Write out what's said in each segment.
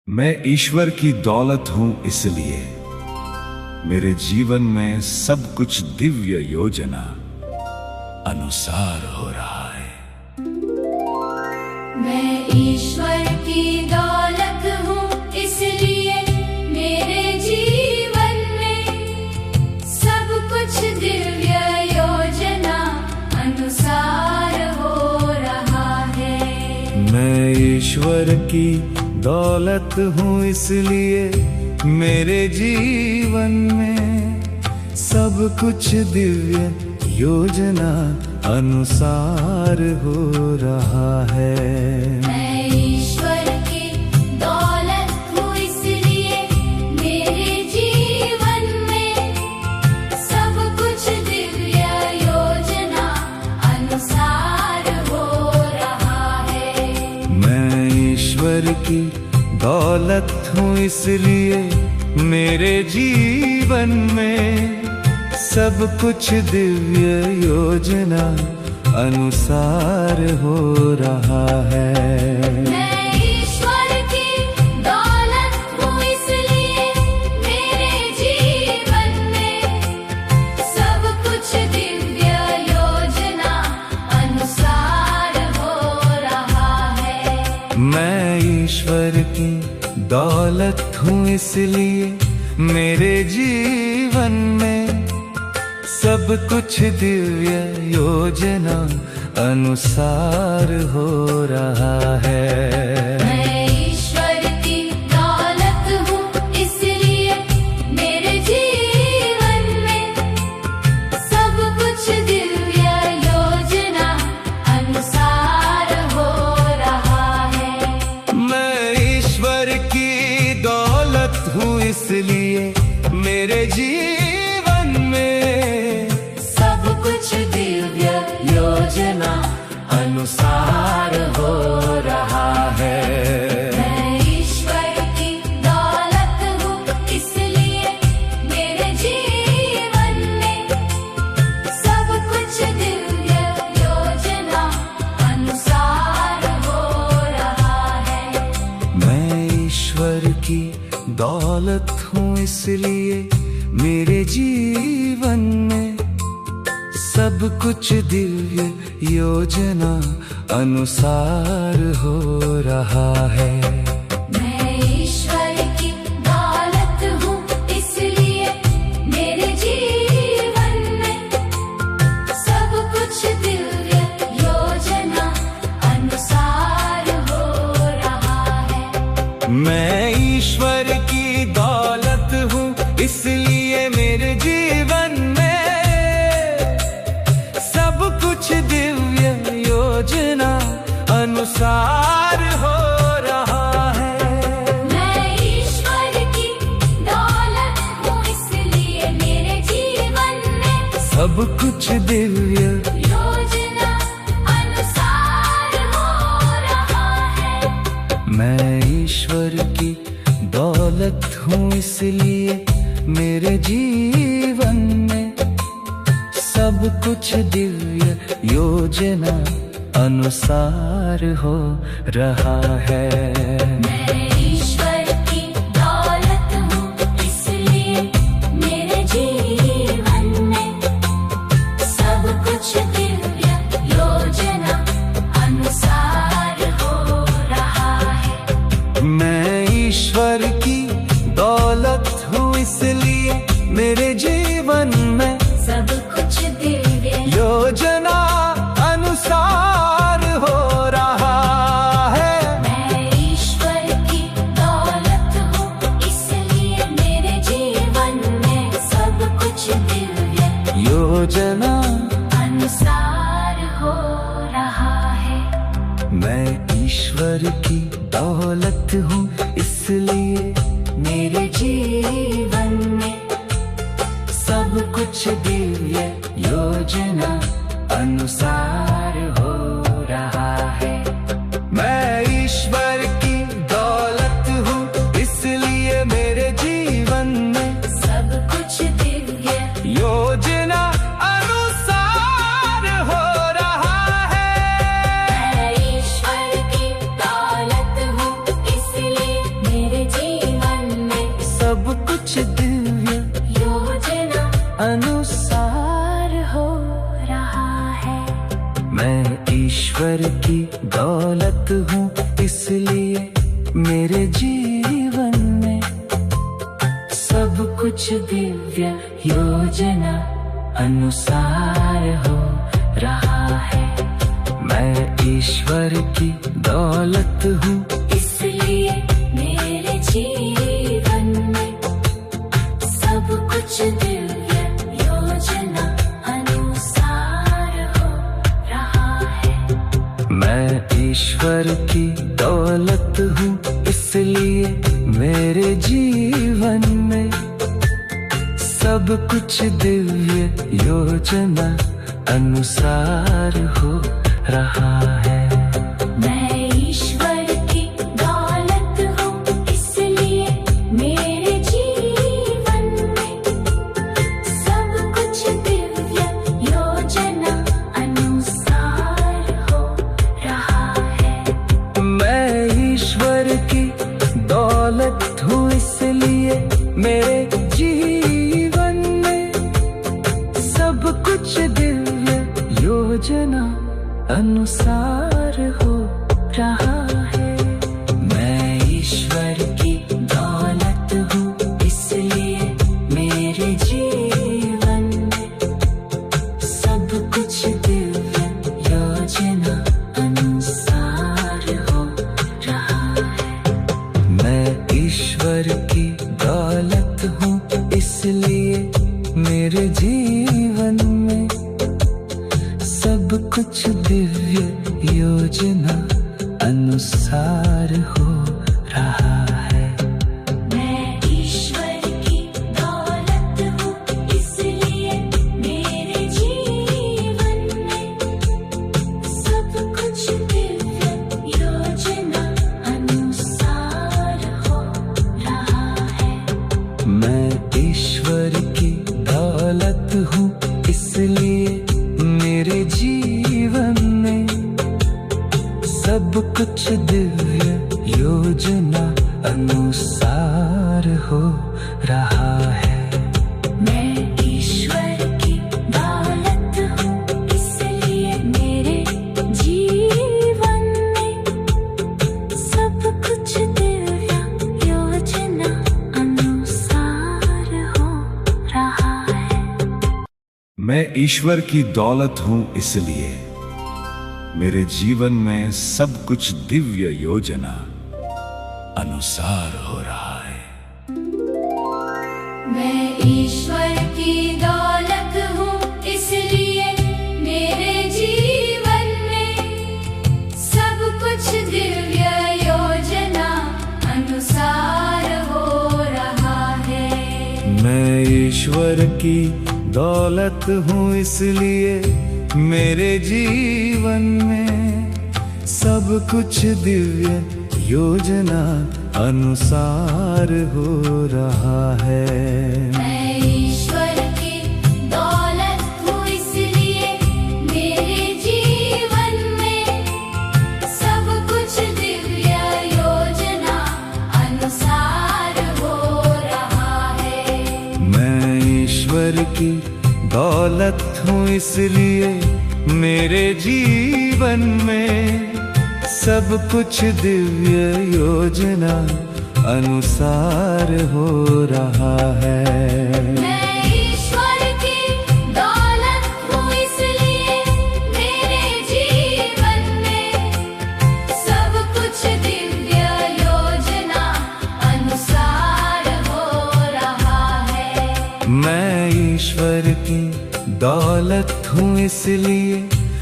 मैं ईश्वर की दौलत हूं, इसलिए मेरे जीवन में सब कुछ दिव्य योजना अनुसार हो रहा है। मैं ईश्वर की दौलत हूँ, इसलिए मेरे जीवन में सब कुछ दिव्य योजना अनुसार हो रहा है। मैं ईश्वर की दौलत हूँ, इसलिए मेरे जीवन में सब कुछ दिव्य योजना अनुसार हो रहा है। मैं ईश्वर की दौलत हूँ, इसलिए मेरे जीवन में सब कुछ दिव्य योजना अनुसार हो रहा है। मैं ईश्वर की दौलत हूँ, इसलिए मेरे जीवन में सब कुछ दिव्य योजना अनुसार हो रहा है। मैं ईश्वर की दौलत हूँ, इसलिए मेरे जीवन में सब कुछ दिव्य योजना अनुसार हो रहा है। मैं ईश्वर की दौलत हूँ, इसलिए मेरे जीवन में सब कुछ दिव्य योजना अनुसार हो रहा है। मैं ईश्वर की दौलत हूँ, इसलिए मेरे जीवन में सब कुछ दिव्य योजना अनुसार हो रहा है। मैं ईश्वर की दौलत हूँ, इसलिए मेरे जीवन में सब कुछ दिव्य योजना अनुसार हो रहा है। मैं ईश्वर की दौलत हूँ, इसलिए मेरे जीवन में सब कुछ दिव्य योजना अनुसार हो रहा है। मैं ईश्वर की दौलत हूँ, इसलिए मेरे जीवन में सब कुछ दिव्य योजना अनुसार हो रहा है। मैं ईश्वर की दौलत हूँ, इसलिए मेरे जीवन में सब कुछ दिव्य योजना अनुसार हो रहा है। मैं ईश्वर की दौलत हूँ, इसलिए मेरे जीवन में सब कुछ दिव्य योजना अनुसार हो रहा है। मैं ईश्वर की दौलत हूँ, इसलिए मेरे जीवन में सब कुछ दिव्य योजना अनुसार हो रहा है। मैं ईश्वर की दौलत हूँ, इसलिए मेरे जीवन में सब कुछ दिव्य योजना अनुसार हो रहा है। मैं ईश्वर की दौलत हूँ, इसलिए मेरे जीवन में सब कुछ दिव्य योजना अनुसार हो रहा है। मैं ईश्वर की दौलत हूँ, इसलिए मेरे जीवन में सब कुछ दिव्य योजना अनुसार हो रहा है। मैं ईश्वर की दौलत हूँ, इसलिए मेरे जीवन में सब कुछ दिव्य योजना अनुसार हो रहा है। मैं ईश्वर की दौलत हूँ, इसलिए मेरे जीवन में सब कुछ दिव्य योजना अनुसार हो रहा है। मैं ईश्वर की दौलत हूँ, इसलिए मेरे जीवन में सब कुछ दिव्य योजना अनुसार हो रहा है। मैं ईश्वर की दौलत हूँ, इसलिए मेरे मेरे जीवन में सब कुछ दिव्य योजना अनुसार हो रहा है। मैं ईश्वर की दौलत हूँ, इसलिए मेरे जीवन में सब कुछ दिव्य योजना अनुसार हो रहा है। मैं ईश्वर की दौलत हूँ, इसलिए मेरे जीवन में सब कुछ दिव्य योजना अनुसार हो रहा है। मैं ईश्वर की दौलत हूँ, इसलिए मेरे जीवन में सब कुछ दिव्य योजना अनुसार हो रहा है। मैं ईश्वर की दौलत हूँ, इसलिए मेरे जीवन में सब कुछ दिव्य योजना अनुसार हो रहा है। मैं ईश्वर की दौलत हूँ, इसलिए मेरे जीवन में सब कुछ दिव्य योजना अनुसार हो रहा है। मैं ईश्वर की दौलत हूँ, इसलिए मेरे जीवन में सब कुछ दिव्य योजना अनुसार हो रहा है। मैं ईश्वर की दौलत हूँ, इसलिए मेरे जीवन में सब कुछ दिव्य योजना अनुसार हो रहा है। मैं ईश्वर की दौलत हूँ, इसलिए मेरे जीवन में सब कुछ दिव्य योजना अनुसार हो रहा है। मैं ईश्वर की दौलत हूँ, इसलिए मेरे जीवन में सब कुछ दिव्य योजना अनुसार हो रहा है। मैं ईश्वर की दौलत हूँ, इसलिए मेरे जीवन में सब कुछ दिव्य योजना अनुसार हो रहा है। मैं ईश्वर की दौलत हूँ, इसलिए मेरे जीवन में सब कुछ दिव्य योजना अनुसार हो रहा है। मैं ईश्वर की दौलत हूँ, इसलिए मेरे जीवन में सब कुछ दिव्य योजना अनुसार हो रहा है। मैं ईश्वर की दौलत हूँ, इसलिए मेरे जीवन में सब कुछ दिव्य योजना अनुसार हो रहा है। मैं ईश्वर की दौलत हूँ, इसलिए मेरे जीवन में सब कुछ दिव्य योजना अनुसार हो रहा है। मैं ईश्वर की दौलत हूँ, इसलिए मेरे जीवन में सब कुछ दिव्य योजना अनुसार हो रहा है। मैं ईश्वर की दौलत हूँ, इसलिए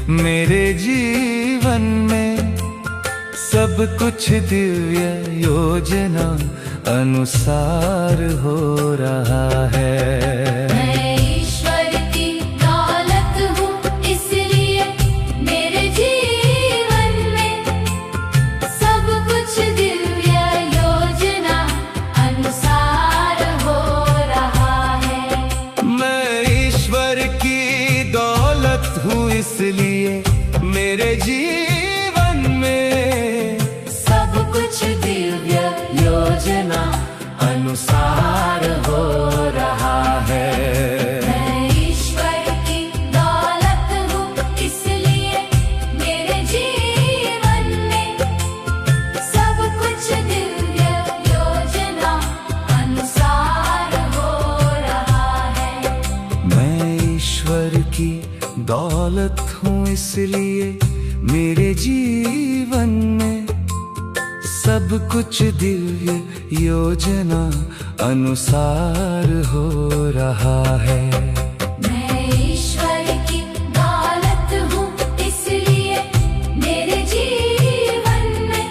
मेरे जीवन में सब कुछ दिव्य योजना अनुसार हो रहा है। मैं ईश्वर की दौलत हूँ, इसलिए मेरे जीवन में सब कुछ दिव्य योजना अनुसार हो रहा है। मैं ईश्वर की दौलत हूँ, इसलिए मेरे जीवन में सब कुछ दिव्य योजना अनुसार हो रहा है। मैं ईश्वर की दौलत हूँ, इसलिए मेरे जीवन में सब कुछ दिव्य दौलत हूँ इसलिए मेरे जीवन में सब कुछ दिव्य योजना अनुसार हो रहा है। मैं ईश्वर की दौलत हूँ इसलिए मेरे जीवन में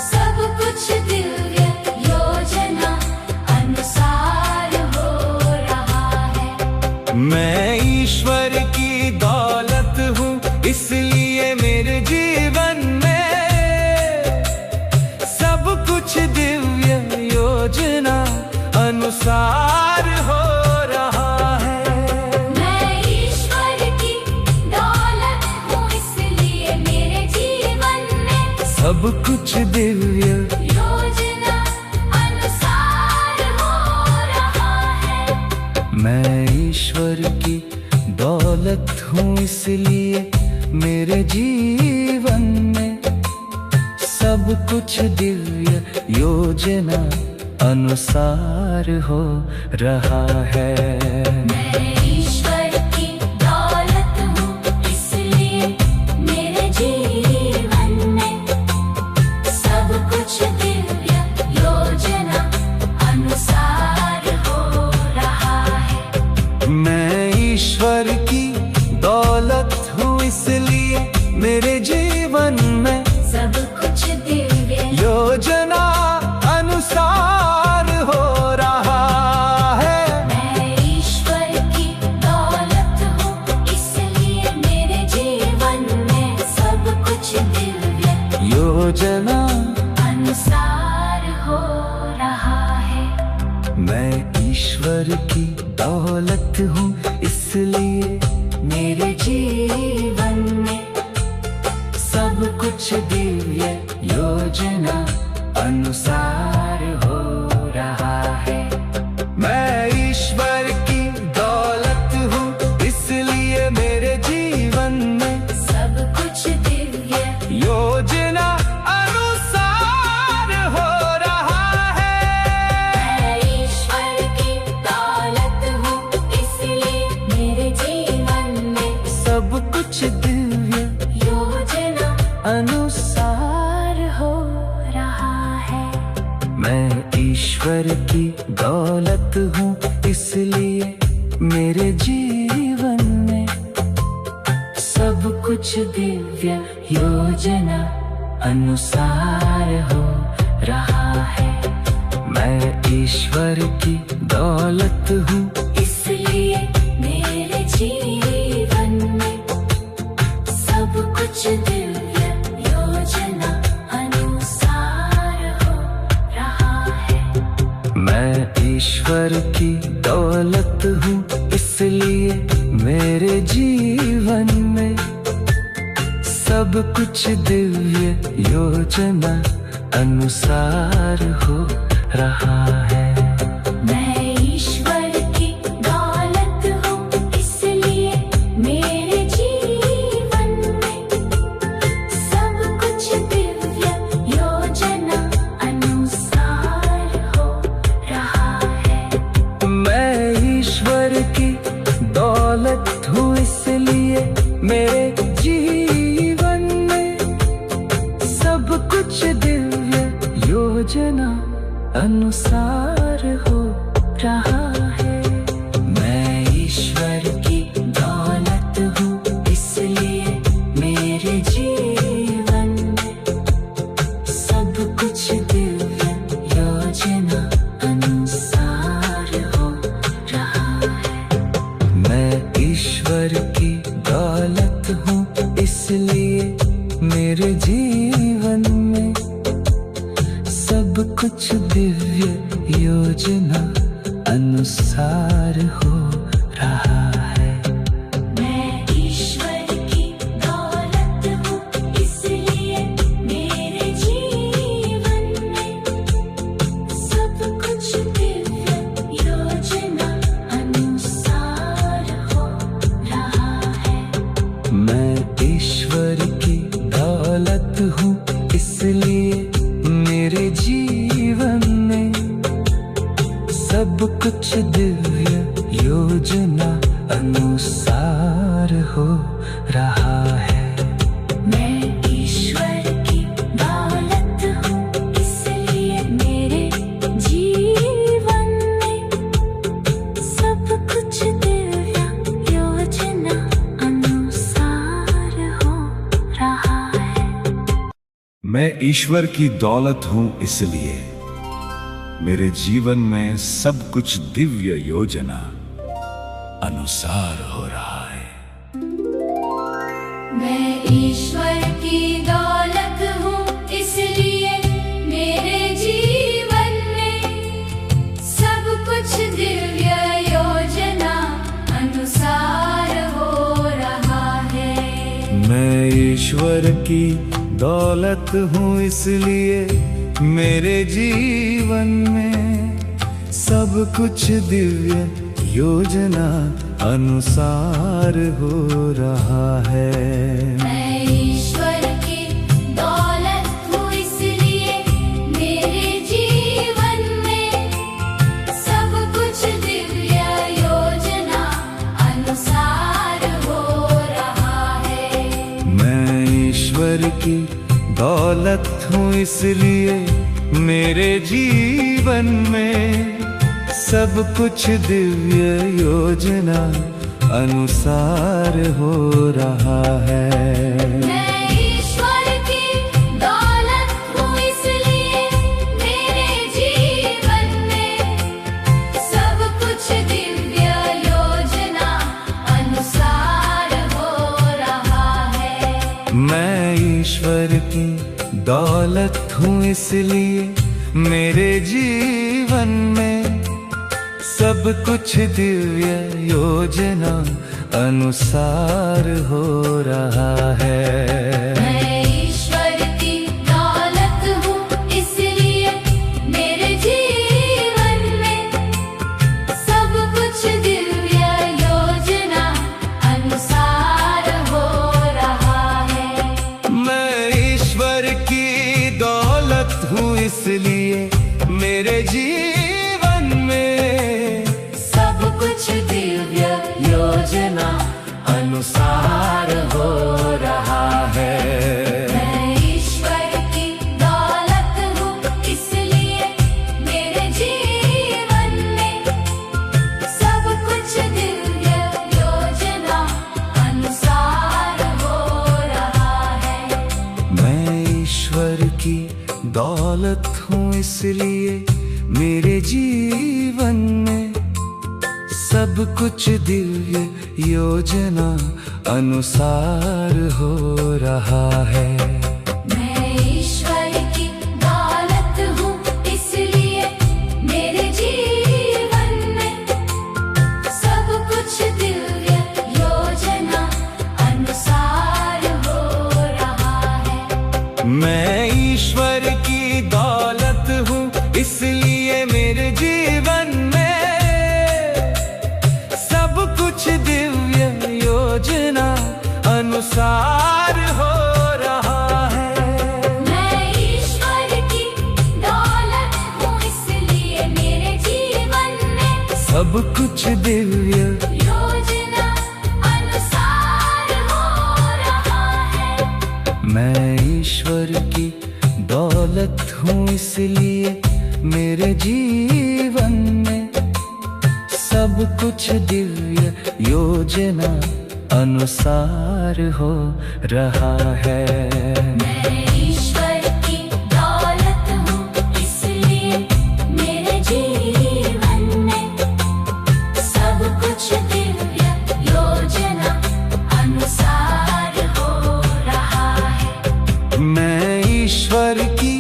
सब कुछ दिव्य योजना अनुसार हो रहा है। मैं ईश्वर की दौलत हूँ इसलिए मेरे जीवन में सब कुछ दिव्य योजना अनुसार हो रहा है। मैं ईश्वर की दौलत हूँ इसलिए मेरे जीवन में सब कुछ दिव्य योजना अनुसार हो रहा है। मैं ईश्वर की दौलत हूँ इसलिए मेरे जीवन में सब कुछ दिव्य योजना अनुसार हो रहा है। मैं ईश्वर की दौलत हूँ इसलिए मेरे जीवन में सब कुछ दिव्य योजना अनुसार हो रहा है। मैं ईश्वर की दौलत हूँ इसलिए मेरे जीवन में सब कुछ दिव्य योजना अनुसार हो रहा है। मैं ईश्वर की दौलत हूँ इसलिए मेरे जीवन में सब कुछ दिव्य योजना अनुसार हो रहा है। मैं ईश्वर की दौलत हूँ इसलिए मेरे जीवन में सब कुछ दिव्य योजना अनुसार हो रहा है। मैं ईश्वर की दौलत हूँ इसलिए मेरे जीवन में सब कुछ दिव्य योजना अनुसार हो रहा है। मैं ईश्वर की दौलत हूँ इसलिए मेरे जीवन में सब कुछ दिव्य योजना अनुसार हो रहा है। मैं ईश्वर की दौलत हूँ इसलिए मेरे जीवन में सब कुछ दिव्य योजना अनुसार हो रहा है। मैं ईश्वर की दौलत हूँ इसलिए मेरे जीवन में सब कुछ दिव्य योजना अनुसार हो रहा है। मैं ईश्वर की दौलत हूँ इसलिए मेरे जीवन में सब कुछ दिव्य योजना अनुसार हो रहा है। मैं ईश्वर की दौलत हूँ इसलिए मेरे जीवन में सब कुछ दिव्य योजना अनुसार हो रहा है। मैं ईश्वर की दौलत हूँ इसलिए मेरे जीवन में सब कुछ दिव्य योजना अनुसार हो रहा है। मैं ईश्वर की दौलत हूँ इसलिए मेरे जीवन में सब कुछ दिव्य योजना अनुसार हो रहा है। मैं ईश्वर की दौलत हूँ इसलिए मेरे जीवन में सब कुछ दिव्य योजना अनुसार हो रहा है। मैं ईश्वर की दौलत हूँ इसलिए मेरे जीवन में सब कुछ दिव्य योजना अनुसार हो रहा है। मैं ईश्वर की दौलत हूँ इसलिए मेरे जीवन में सब कुछ दिव्य योजना अनुसार अनुसार हो रहा है। मैं ईश्वर की दौलत हूँ, इसलिए मेरे जीवन में सब कुछ दिव्य योजना अनुसार हो रहा है। मैं ईश्वर की दौलत हूँ, इसलिए मेरे जीवन में सब कुछ दिव्य योजना अनुसार हो रहा है। मैं ईश्वर की दौलत हूँ, इसलिए मेरे जीवन में सब कुछ दिव्य योजना अनुसार हो रहा है। मैं ईश्वर की दौलत हूँ, इसलिए मेरे जीवन में सब कुछ दिव्य योजना अनुसार हो रहा है। मैं ईश्वर की दौलत हूँ, इसलिए मेरे जीवन में सब कुछ दिव्य योजना अनुसार हो रहा है। मैं ईश्वर की दौलत हूँ, इसलिए मेरे जीवन में सब कुछ दिव्य योजना अनुसार हो रहा है। मैं ईश्वर की दौलत हूँ, इसलिए मेरे जीवन में सब कुछ दिव्य योजना अनुसार हो रहा है। मैं ईश्वर की दौलत हूँ, इसलिए मेरे जीवन में सब कुछ दिव्य योजना अनुसार हो रहा है। मैं ईश्वर की दौलत हूँ, इसलिए मेरे जीवन में सब कुछ दिव्य योजना अनुसार हो रहा है। मैं ईश्वर की दौलत हूँ, इसलिए मेरे जीवन में सब कुछ दिव्य योजना अनुसार हो रहा है। मैं ईश्वर की दौलत हूँ, इसलिए मेरे जीवन में सब कुछ दिव्य योजना अनुसार हो रहा है। मैं ईश्वर की दौलत हूँ, इसलिए मेरे जीवन में सब कुछ दिव्य योजना अनुसार हो रहा है। मैं ईश्वर की दौलत हूँ, इसलिए मेरे जीवन में सब कुछ दिव्य योजना अनुसार हो रहा है। मैं ईश्वर की दौलत हूँ, इसलिए मेरे जीवन में सब कुछ दिव्य योजना अनुसार हो रहा है। मैं ईश्वर की दौलत हूँ, इसलिए मेरे जीवन में सब कुछ दिव्य योजना अनुसार हो रहा है। मैं ईश्वर की दौलत हूँ, इसलिए मेरे जीवन में सब कुछ दिव्य योजना अनुसार हो रहा है। मैं ईश्वर की दौलत हूँ, इसलिए मेरे जीवन में सब कुछ दिव्य योजना अनुसार हो रहा है। मैं ईश्वर की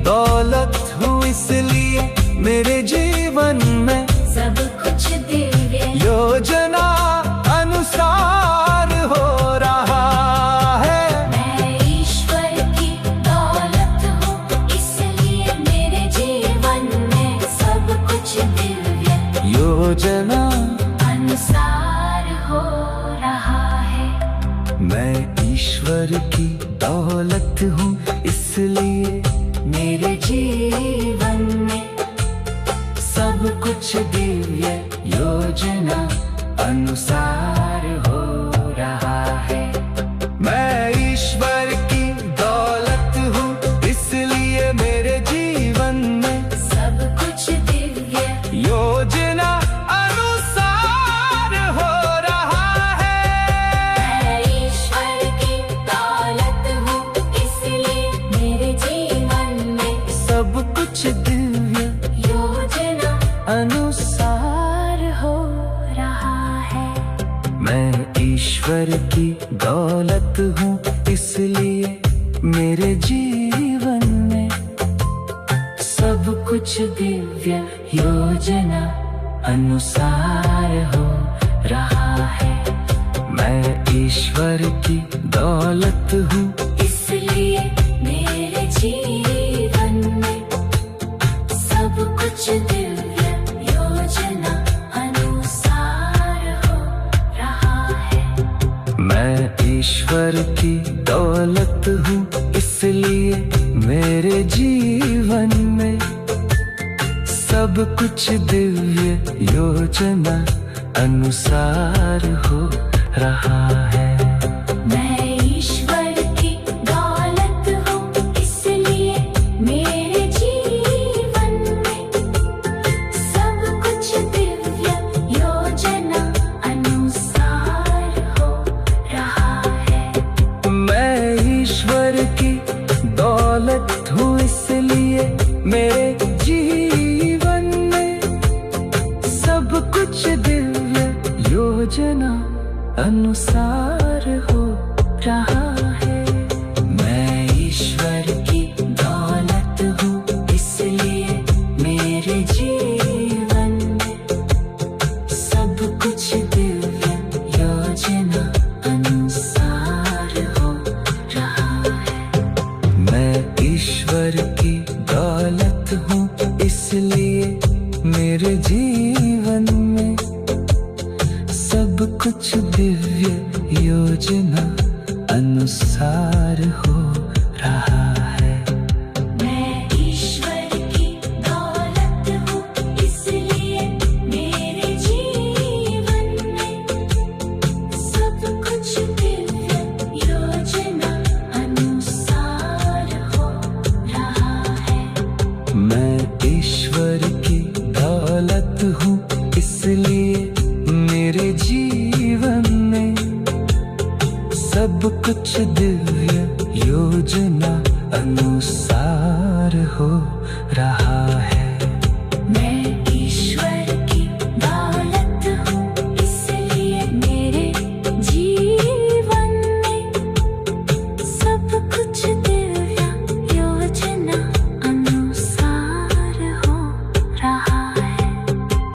दौलत हूँ, इसलिए मेरे जीवन में सब कुछ दिव्य योजना अनुसार हो रहा है। मैं ईश्वर की दौलत हूँ, इसलिए मेरे जीवन में सब कुछ दिव्य योजना अनुसार हो रहा है। मैं ईश्वर की दौलत हूँ, इसलिए मेरे जीवन में सब कुछ दिव्य योजना अनुसार हो रहा अनुसार हो रहा है। मैं ईश्वर की दौलत हूँ, इसलिए मेरे जीवन में सब कुछ दिव्य योजना अनुसार हो रहा है। मैं ईश्वर की दौलत हूँ, इसलिए मेरे जीवन में सब कुछ दिव्य योजना अनुसार हो रहा है। मैं ईश्वर की दौलत हूँ, इसलिए मेरे जीवन में सब कुछ दिव्य योजना अनुसार हो रहा है। मैं ईश्वर की दौलत हूँ, इसलिए मेरे जीवन में सब कुछ दिव्य योजना अनुसार हो रहा है। मैं ईश्वर की दौलत हूँ, इसलिए मेरे जीवन में सब कुछ दिव्य योजना अनुसार हो रहा है। मैं ईश्वर की दौलत हूँ, इसलिए मेरे जीवन में सब कुछ दिव्य योजना अनुसार हो रहा है। मैं ईश्वर की दौलत हूँ, इसलिए मेरे जीवन में सब कुछ दिव्य योजना अनुसार हो रहा है। मैं ईश्वर की दौलत हूँ, इसलिए मेरे जीवन में सब कुछ दिव्य योजना अनुसार हो रहा है। मैं ईश्वर की दौलत हूँ, इसलिए मेरे जीवन में सब कुछ दिव्य योजना अनुसार हो रहा है।